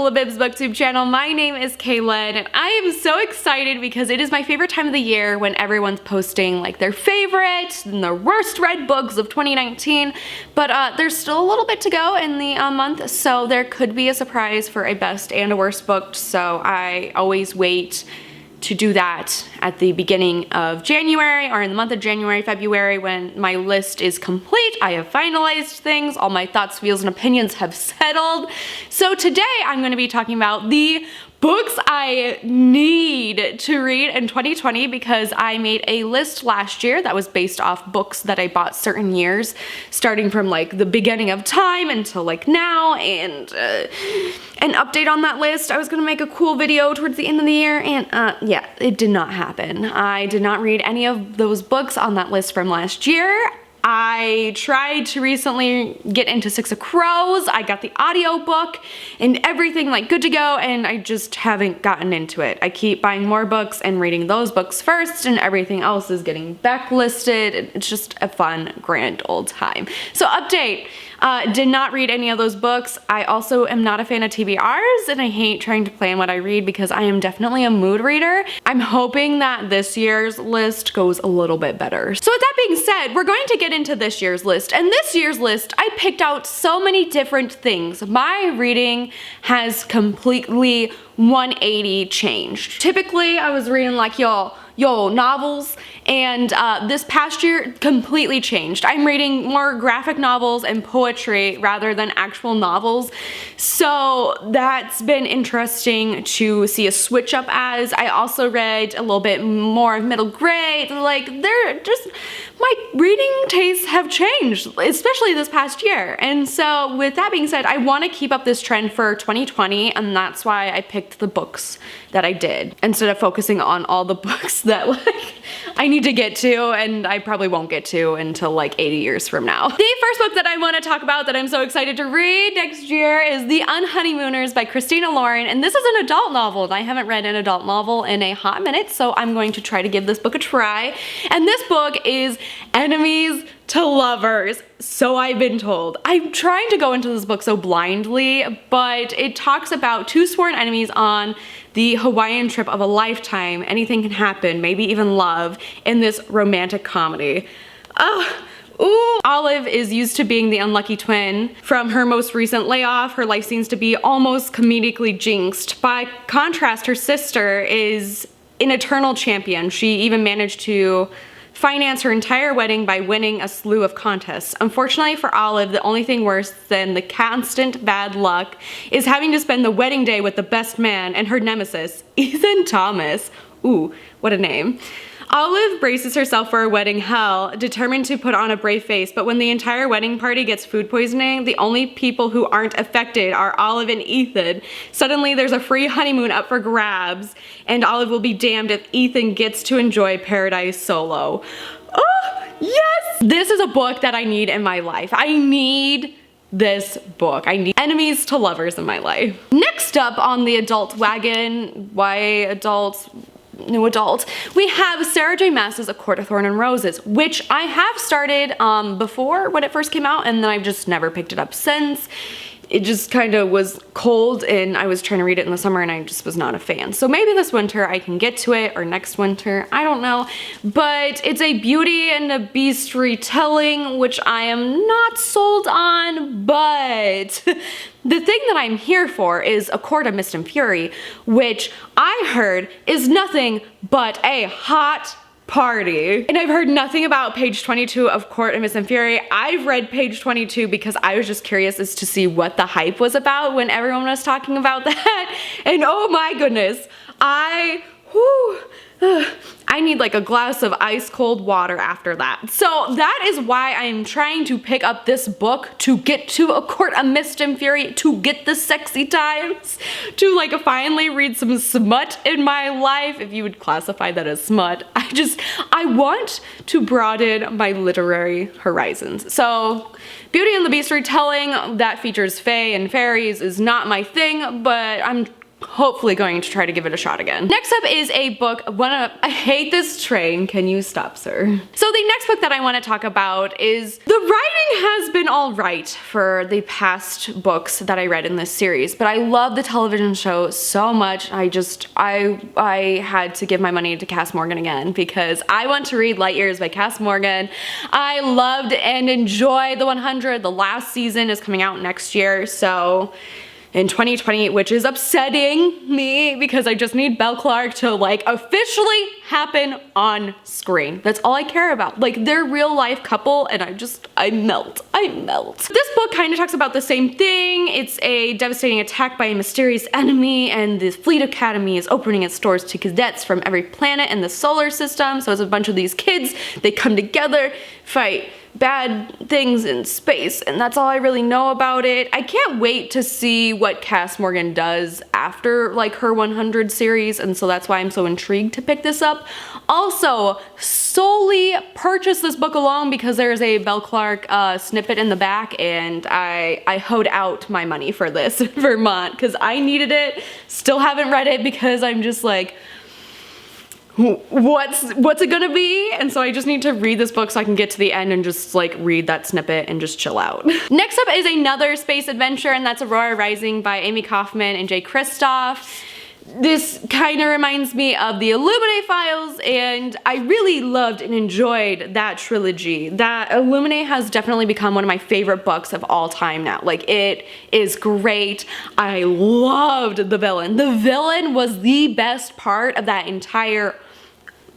Libib's booktube channel. My name is Kaylin and I am so excited because it is my favorite time of the year when everyone's posting like their favorite and their worst read books of 2019, but there's still a little bit to go in the month, so there could be a surprise for a best and a worst book, so I always wait to do that at the beginning of January or in the month of January, February when my list is complete. I have finalized things, all my thoughts, feels, and opinions have settled. So today I'm going to be talking about the books I need to read in 2020 because I made a list last year that was based off books that I bought certain years, starting from like the beginning of time until like now, and an update on that list. I was gonna make a cool video towards the end of the year, and yeah, it did not happen. I did not read any of those books on that list from last year. I tried to recently get into Six of Crows. I got the audiobook and everything like good to go, and I just haven't gotten into it. I keep buying more books and reading those books first, and everything else is getting backlisted. It's just a fun, grand old time. So update. Did not read any of those books. I also am not a fan of TBRs, and I hate trying to plan what I read because I am definitely a mood reader. I'm hoping that this year's list goes a little bit better. So with that being said, we're going to get into this year's list. And this year's list, I picked out so many different things. My reading has completely 180 changed. Typically, I was reading like novels, and this past year completely changed. I'm reading more graphic novels and poetry rather than actual novels, so that's been interesting to see a switch up as. I also read a little bit more of middle grade. Like, my reading tastes have changed, especially this past year. And so with that being said, I want to keep up this trend for 2020, and that's why I picked the books that I did instead of focusing on all the books that like I need to get to and I probably won't get to until like 80 years from now. The first book that I want to talk about that I'm so excited to read next year is The Unhiding Mooners by Christina Lauren, and this is an adult novel, and I haven't read an adult novel in a hot minute, so I'm going to try to give this book a try. And this book is enemies to lovers, so I've been told. I'm trying to go into this book so blindly, but it talks about two sworn enemies on the Hawaiian trip of a lifetime. Anything can happen, maybe even love, in this romantic comedy. Ooh. Olive is used to being the unlucky twin. From her most recent layoff, her life seems to be almost comedically jinxed. By contrast, her sister is an eternal champion. She even managed to finance her entire wedding by winning a slew of contests. Unfortunately for Olive, the only thing worse than the constant bad luck is having to spend the wedding day with the best man and her nemesis, Ethan Thomas. Ooh, what a name. Olive braces herself for a wedding hell, determined to put on a brave face, but when the entire wedding party gets food poisoning, the only people who aren't affected are Olive and Ethan. Suddenly there's a free honeymoon up for grabs, and Olive will be damned if Ethan gets to enjoy paradise solo. Oh, yes! This is a book that I need in my life. I need this book. I need enemies to lovers in my life. Next up on the adult wagon, why adults? New adult, we have Sarah J. Maas's A Court of Thorns and Roses, which I have started before when it first came out, and then I've just never picked it up since. It just kind of was cold, and I was trying to read it in the summer, and I just was not a fan. So maybe this winter I can get to it, or next winter, I don't know. But it's a Beauty and the Beast retelling, which I am not sold on, but the thing that I'm here for is A Court of Mist and Fury, which I heard is nothing but a hot party. And I've heard nothing about page 22 of Court of Mist and Fury. I've read page 22 because I was just curious as to see what the hype was about when everyone was talking about that. And oh my goodness, I need like a glass of ice cold water after that. So that is why I'm trying to pick up this book, to get to A Court of Mist and Fury, to get the sexy times, to like finally read some smut in my life, if you would classify that as smut. I want to broaden my literary horizons. So Beauty and the Beast retelling that features fae and fairies is not my thing, but I'm hopefully going to try to give it a shot again. Next up is a book, I hate this train, can you stop, sir? So the next book that I want to talk about is, the writing has been all right for the past books that I read in this series, but I love the television show so much. I had to give my money to Cass Morgan again because I want to read Light Years by Cass Morgan. I loved and enjoyed The 100. The last season is coming out next year, so in 2020, which is upsetting me because I just need Belle Clark to like officially happen on screen. That's all I care about. Like, they're real life couple and I melt. This book kind of talks about the same thing. It's a devastating attack by a mysterious enemy, and the Fleet Academy is opening its doors to cadets from every planet in the solar system. So it's a bunch of these kids, they come together, fight bad things in space, and that's all I really know about it. I can't wait to see what Cass Morgan does after like her 100 series, and so that's why I'm so intrigued to pick this up. Also, solely purchased this book alone because there's a Belle Clark snippet in the back, and I hoed out my money for this Vermont because I needed it. Still haven't read it because I'm just like, what's it gonna be? And so I just need to read this book so I can get to the end and just like read that snippet and just chill out. Next up is another space adventure, and that's Aurora Rising by Amy Kaufman and Jay Kristoff. This kind of reminds me of the Illuminae files, and I really loved and enjoyed that trilogy. That Illuminae has definitely become one of my favorite books of all time now. Like, it is great. I loved the villain. The villain was the best part of that entire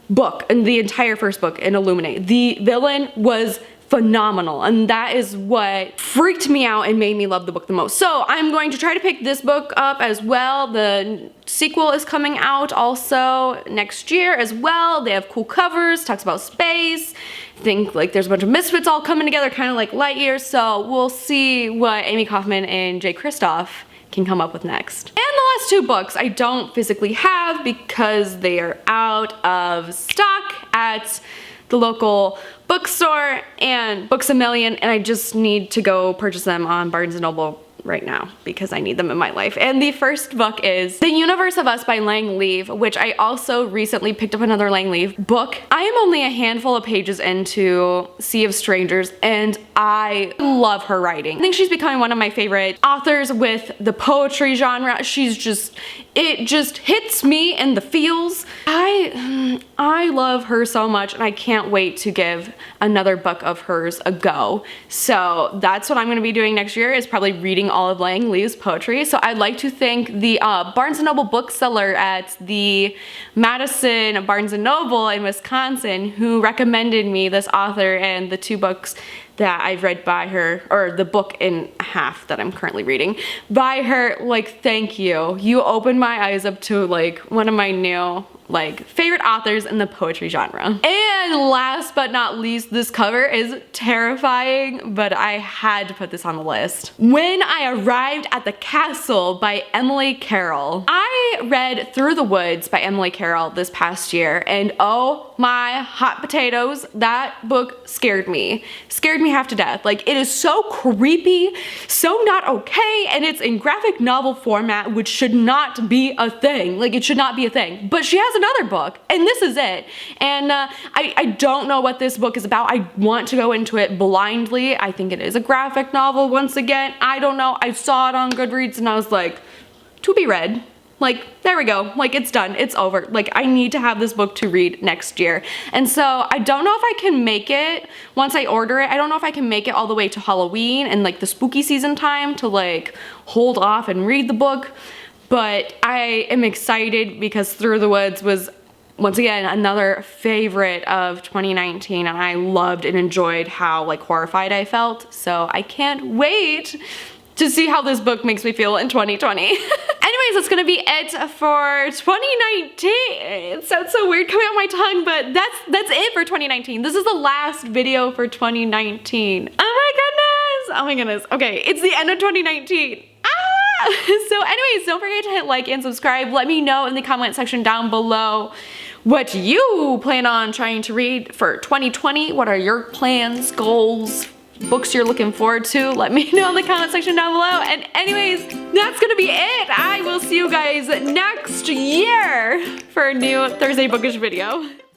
book, and the entire first book in Illuminae. The villain was phenomenal, and that is what freaked me out and made me love the book the most. So I'm going to try to pick this book up as well. The sequel is coming out also next year as well. They have cool covers, talks about space. I think like there's a bunch of misfits all coming together, kind of like Light Years. So we'll see what Amy Kaufman and Jay Kristoff can come up with next. And the last two books I don't physically have because they are out of stock at the local bookstore and Books A Million, and I just need to go purchase them on Barnes & Noble right now because I need them in my life. And the first book is The Universe of Us by Lang Leave, which I also recently picked up another Lang Leave book. I am only a handful of pages into Sea of Strangers, and I love her writing. I think she's becoming one of my favorite authors with the poetry genre. It just hits me in the feels. I love her so much, and I can't wait to give another book of hers a go. So that's what I'm gonna be doing next year, is probably reading all of Lang Leave's poetry. So I'd like to thank the Barnes & Noble bookseller at the Madison Barnes & Noble in Wisconsin who recommended me this author and the two books that I've read by her, or the book in half that I'm currently reading by her. Like, thank you. You opened my eyes up to like one of my new like favorite authors in the poetry genre. And last but not least, this cover is terrifying, but I had to put this on the list. When I Arrived at the Castle by Emily Carroll. I read Through the Woods by Emily Carroll this past year, and oh my hot potatoes, that book scared me half to death. Like, it is so creepy, so not okay, and it's in graphic novel format, which should not be a thing. Like, it should not be a thing. But she has another book, and this is it. And I don't know what this book is about. I want to go into it blindly. I think it is a graphic novel once again. I don't know. I saw it on Goodreads and I was like, to be read. Like, there we go. Like, it's done. It's over. Like, I need to have this book to read next year. And so I don't know if I can make it once I order it. I don't know if I can make it all the way to Halloween and like the spooky season time to like hold off and read the book. But I am excited because Through the Woods was, once again, another favorite of 2019, and I loved and enjoyed how like horrified I felt. So I can't wait to see how this book makes me feel in 2020. Anyways, that's gonna be it for 2019. It sounds so weird coming out my tongue, but that's it for 2019. This is the last video for 2019. Oh my goodness. Okay, it's the end of 2019. So anyways, don't forget to hit like and subscribe. Let me know in the comment section down below what you plan on trying to read for 2020. What are your plans, goals, books you're looking forward to, let me know in the comment section down below. And anyways, that's gonna be it. I will see you guys next year for a new Thursday Bookish video.